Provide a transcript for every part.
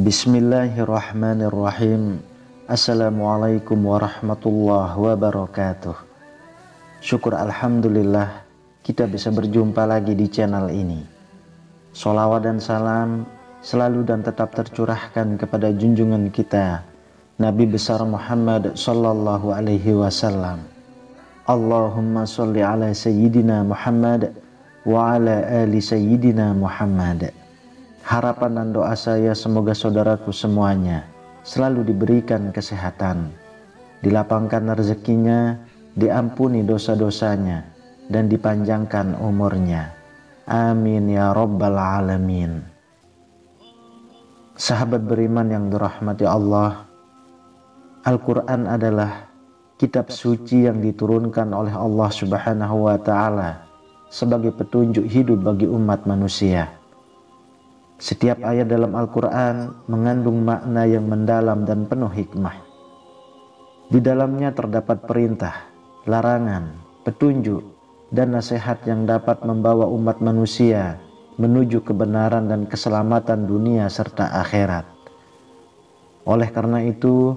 Bismillahirrahmanirrahim. Assalamualaikum warahmatullahi wabarakatuh. Syukur alhamdulillah kita bisa berjumpa lagi di channel ini. Sholawat dan salam selalu dan tetap tercurahkan kepada junjungan kita Nabi besar Muhammad sallallahu alaihi wasallam. Allahumma sholli ala sayyidina Muhammad wa ala ali sayyidina Muhammad. Harapan dan doa saya semoga saudaraku semuanya selalu diberikan kesehatan, dilapangkan rezekinya, diampuni dosa-dosanya, dan dipanjangkan umurnya. Amin ya rabbal alamin. Sahabat beriman yang dirahmati Allah, Al-Quran adalah kitab suci yang diturunkan oleh Allah Subhanahu wa Ta'ala sebagai petunjuk hidup bagi umat manusia. Setiap ayat dalam Al-Quran mengandung makna yang mendalam dan penuh hikmah. Di dalamnya terdapat perintah, larangan, petunjuk, dan nasihat yang dapat membawa umat manusia menuju kebenaran dan keselamatan dunia serta akhirat. Oleh karena itu,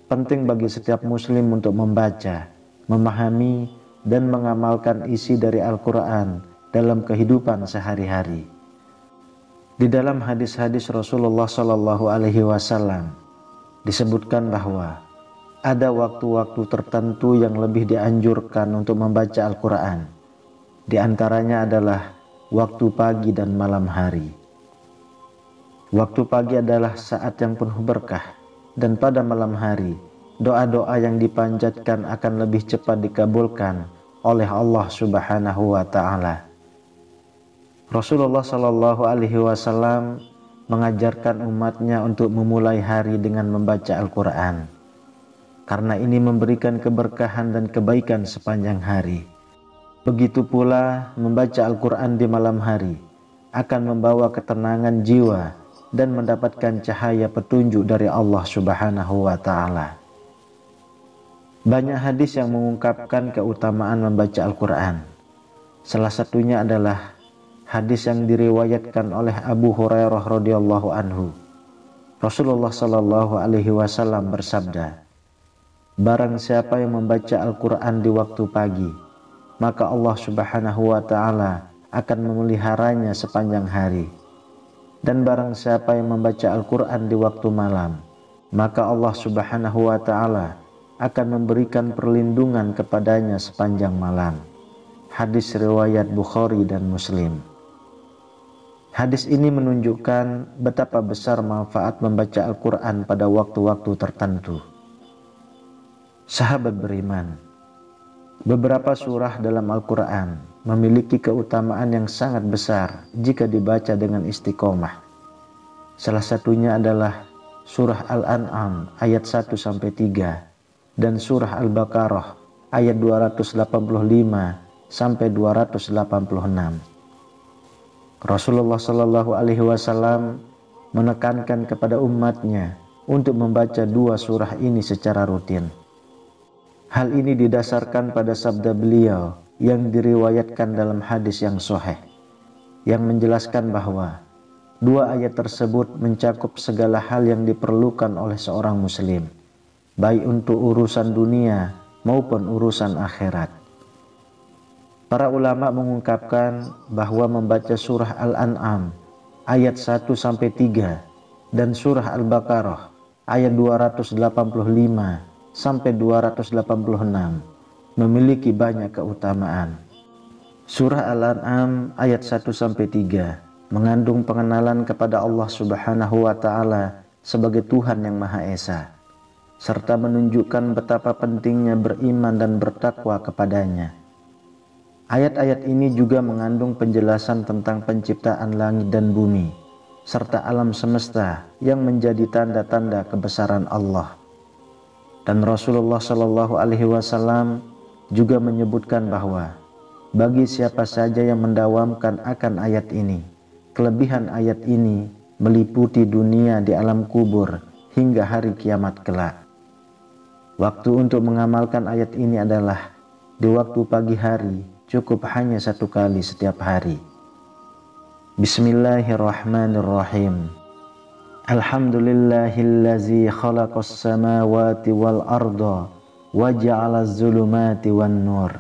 penting bagi setiap muslim untuk membaca, memahami, dan mengamalkan isi dari Al-Quran dalam kehidupan sehari-hari. Di dalam hadis-hadis Rasulullah Sallallahu Alaihi Wasallam disebutkan bahwa ada waktu-waktu tertentu yang lebih dianjurkan untuk membaca Al-Quran. Di antaranya adalah waktu pagi dan malam hari. Waktu pagi adalah saat yang penuh berkah, dan pada malam hari doa-doa yang dipanjatkan akan lebih cepat dikabulkan oleh Allah Subhanahu wa Ta'ala. Rasulullah Shallallahu Alaihi Wasallam mengajarkan umatnya untuk memulai hari dengan membaca Al-Quran, karena ini memberikan keberkahan dan kebaikan sepanjang hari. Begitu pula membaca Al-Quran di malam hari akan membawa ketenangan jiwa dan mendapatkan cahaya petunjuk dari Allah Subhanahu wa Ta'ala. Banyak hadis yang mengungkapkan keutamaan membaca Al-Quran. Salah satunya adalah hadis yang diriwayatkan oleh Abu Hurairah radhiyallahu anhu. Rasulullah sallallahu alaihi wasallam bersabda, "Barang siapa yang membaca Al-Quran di waktu pagi, maka Allah Subhanahu wa Ta'ala akan memeliharanya sepanjang hari. Dan barang siapa yang membaca Al-Quran di waktu malam, maka Allah Subhanahu wa Ta'ala akan memberikan perlindungan kepadanya sepanjang malam." Hadis riwayat Bukhari dan Muslim. Hadis ini menunjukkan betapa besar manfaat membaca Al-Quran pada waktu-waktu tertentu. Sahabat beriman, beberapa surah dalam Al-Quran memiliki keutamaan yang sangat besar jika dibaca dengan istiqomah. Salah satunya adalah surah Al-An'am ayat 1-3 dan surah Al-Baqarah ayat 285-286. Rasulullah Shallallahu Alaihi Wasallam menekankan kepada umatnya untuk membaca dua surah ini secara rutin. Hal ini didasarkan pada sabda beliau yang diriwayatkan dalam hadis yang sahih, yang menjelaskan bahwa dua ayat tersebut mencakup segala hal yang diperlukan oleh seorang muslim, baik untuk urusan dunia maupun urusan akhirat. Para ulama mengungkapkan bahwa membaca surah Al-An'am ayat 1-3 dan surah Al-Baqarah ayat 285-286 memiliki banyak keutamaan. Surah Al-An'am ayat 1-3 mengandung pengenalan kepada Allah Subhanahu wa Ta'ala sebagai Tuhan yang Maha Esa, serta menunjukkan betapa pentingnya beriman dan bertakwa kepadanya. Ayat-ayat ini juga mengandung penjelasan tentang penciptaan langit dan bumi, serta alam semesta yang menjadi tanda-tanda kebesaran Allah. Dan Rasulullah Shallallahu Alaihi Wasallam juga menyebutkan bahwa bagi siapa saja yang mendawamkan akan ayat ini. Kelebihan ayat ini meliputi dunia di alam kubur hingga hari kiamat kelak. Waktu untuk mengamalkan ayat ini adalah di waktu pagi hari, cukup hanya 1 kali setiap hari. Bismillahirrahmanirrahim. Alhamdulillahillazi khalaqas samawati wal arda wa ja'alaz zulumati wan nur.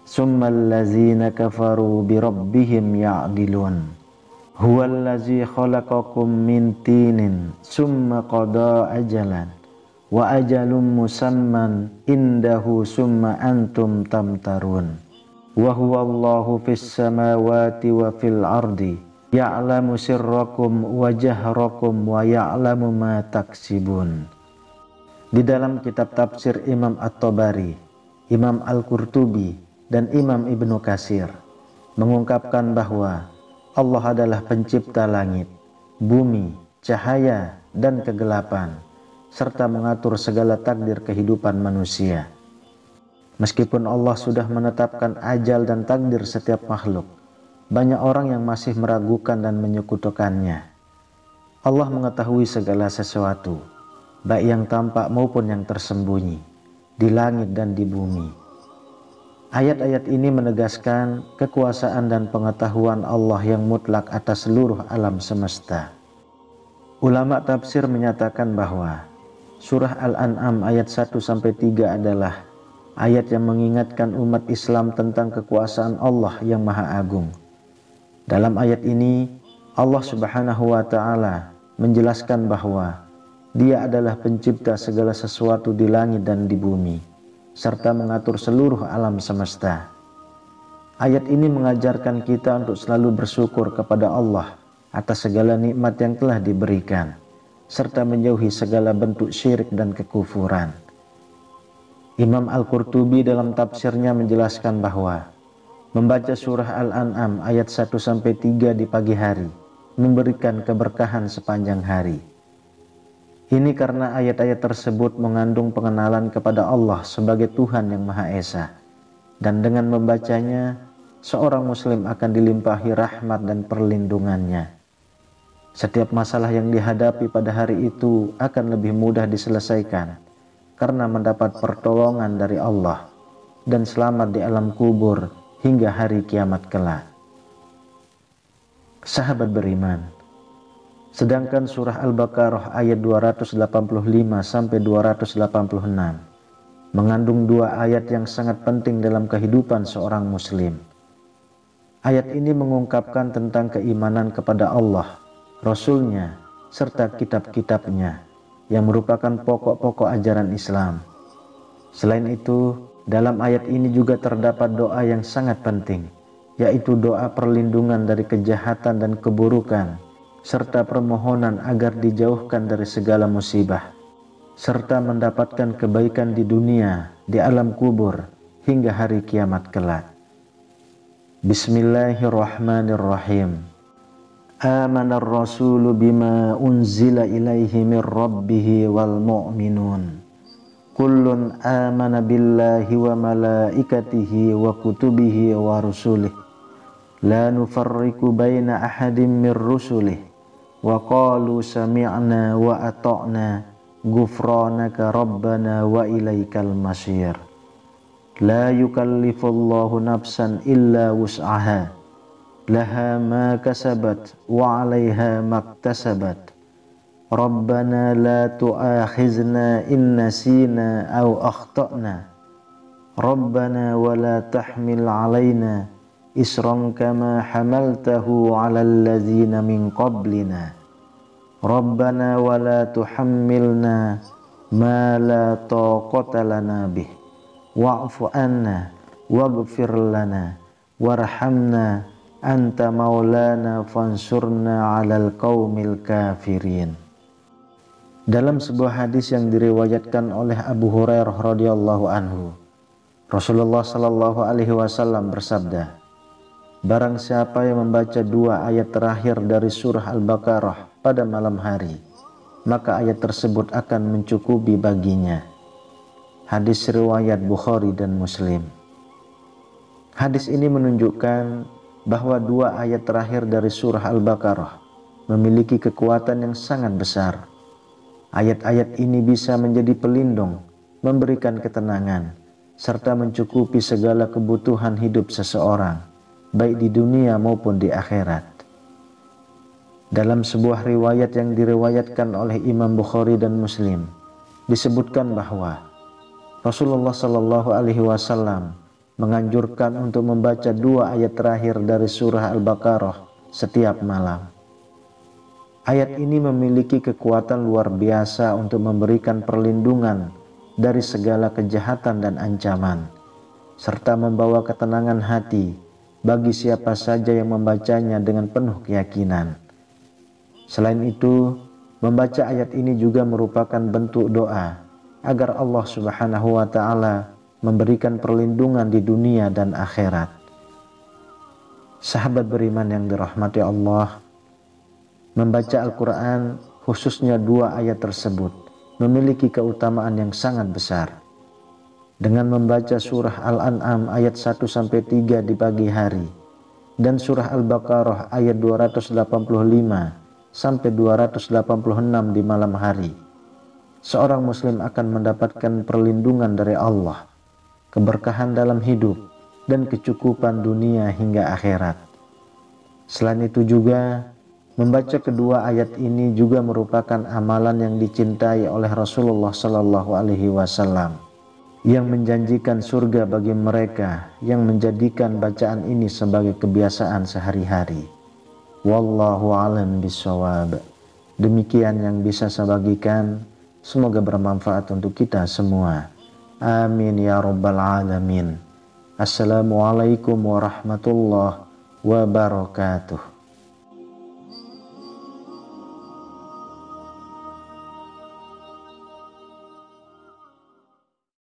Summal ladzina kafaru bi rabbihim ya'dilun. Huwallazi khalaqakum min tinin summa qada ajalan wa ajalum musamman indahu summa antum tamtarun. Wa huwallahu fis samawati wa fil ardi ya'lamu sirrakum wa jahrakum wa ya'lamu ma taksibun. Di dalam kitab tafsir Imam At-Tabari, Imam Al-Qurtubi, dan Imam Ibnu Katsir mengungkapkan bahwa Allah adalah pencipta langit, bumi, cahaya, dan kegelapan, serta mengatur segala takdir kehidupan manusia. Meskipun Allah sudah menetapkan ajal dan takdir setiap makhluk, banyak orang yang masih meragukan dan menyekutukannya. Allah mengetahui segala sesuatu, baik yang tampak maupun yang tersembunyi, di langit dan di bumi. Ayat-ayat ini menegaskan kekuasaan dan pengetahuan Allah yang mutlak atas seluruh alam semesta. Ulama tafsir menyatakan bahwa surah Al-An'am ayat 1-3 adalah ayat yang mengingatkan umat Islam tentang kekuasaan Allah yang Maha Agung. Dalam ayat ini, Allah Subhanahu wa Ta'ala menjelaskan bahwa Dia adalah pencipta segala sesuatu di langit dan di bumi, serta mengatur seluruh alam semesta. Ayat ini mengajarkan kita untuk selalu bersyukur kepada Allah atas segala nikmat yang telah diberikan, serta menjauhi segala bentuk syirik dan kekufuran. Imam Al-Qurtubi dalam tafsirnya menjelaskan bahwa membaca surah Al-An'am ayat 1-3 di pagi hari memberikan keberkahan sepanjang hari. Ini karena ayat-ayat tersebut mengandung pengenalan kepada Allah sebagai Tuhan yang Maha Esa, dan dengan membacanya, seorang muslim akan dilimpahi rahmat dan perlindungannya. Setiap masalah yang dihadapi pada hari itu akan lebih mudah diselesaikan karena mendapat pertolongan dari Allah dan selamat di alam kubur hingga hari kiamat kelak. Sahabat beriman, sedangkan surah Al-Baqarah ayat 285-286 mengandung 2 ayat yang sangat penting dalam kehidupan seorang muslim. Ayat ini mengungkapkan tentang keimanan kepada Allah, Rasul-Nya, serta kitab-kitabnya yang merupakan pokok-pokok ajaran Islam. Selain itu, dalam ayat ini juga terdapat doa yang sangat penting, yaitu doa perlindungan dari kejahatan dan keburukan, serta permohonan agar dijauhkan dari segala musibah, serta mendapatkan kebaikan di dunia, di alam kubur, hingga hari kiamat kelak. Bismillahirrahmanirrahim. Amanar rasulu bima unzila ilaihi min rabbihi wal mu'minun. Kullun amana billahi wa malaikatihi wa kutubihi wa rusulih. La nufarriqu baina ahadin min rusulih. Wa qalu sami'na wa ata'na ghufranaka rabbana wa ilaikal masyir. La yukallifullahu nafsan illa wus'aha laha ma kasabat wa 'alaiha maktasabat. Rabbana la tu'akhizna in nasina aw akhtana. Rabbana wa la tahmil 'alaina isran kama hamaltahu 'alal ladzina min qablina. Rabbana wa la tuhammilna ma la taqata lana bih. Wa'fu anna waghfir lana warhamna anta maulana fansurna 'alal qaumil kafirin. Dalam sebuah hadis yang diriwayatkan oleh Abu Hurairah radhiyallahu anhu, Rasulullah sallallahu alaihi wasallam bersabda, barang siapa yang membaca 2 ayat terakhir dari surah Al-Baqarah pada malam hari, maka ayat tersebut akan mencukupi baginya. Hadis riwayat Bukhari dan Muslim. Hadis ini menunjukkan bahwa dua ayat terakhir dari surah Al-Baqarah memiliki kekuatan yang sangat besar. Ayat-ayat ini bisa menjadi pelindung, memberikan ketenangan, serta mencukupi segala kebutuhan hidup seseorang, baik di dunia maupun di akhirat. Dalam sebuah riwayat yang diriwayatkan oleh Imam Bukhari dan Muslim, disebutkan bahwa Rasulullah Shallallahu Alaihi Wasallam menganjurkan untuk membaca dua ayat terakhir dari surah Al-Baqarah setiap malam. Ayat ini memiliki kekuatan luar biasa untuk memberikan perlindungan dari segala kejahatan dan ancaman, serta membawa ketenangan hati bagi siapa saja yang membacanya dengan penuh keyakinan. Selain itu, membaca ayat ini juga merupakan bentuk doa agar Allah Subhanahu wa Ta'ala memberikan perlindungan di dunia dan akhirat. Sahabat beriman yang dirahmati Allah, membaca Al-Quran, khususnya dua ayat tersebut, memiliki keutamaan yang sangat besar. Dengan membaca surah Al-An'am ayat 1-3 di pagi hari dan surah Al-Baqarah ayat 285 sampai 286 di malam hari, seorang muslim akan mendapatkan perlindungan dari Allah, keberkahan dalam hidup, dan kecukupan dunia hingga akhirat. Selain itu juga, membaca kedua ayat ini juga merupakan amalan yang dicintai oleh Rasulullah Sallallahu Alaihi Wasallam, yang menjanjikan surga bagi mereka yang menjadikan bacaan ini sebagai kebiasaan sehari-hari. Wallahu a'lam bishawab. Demikian yang bisa saya bagikan. Semoga bermanfaat untuk kita semua. Amin ya rabbal alamin. Assalamualaikum warahmatullahi wabarakatuh.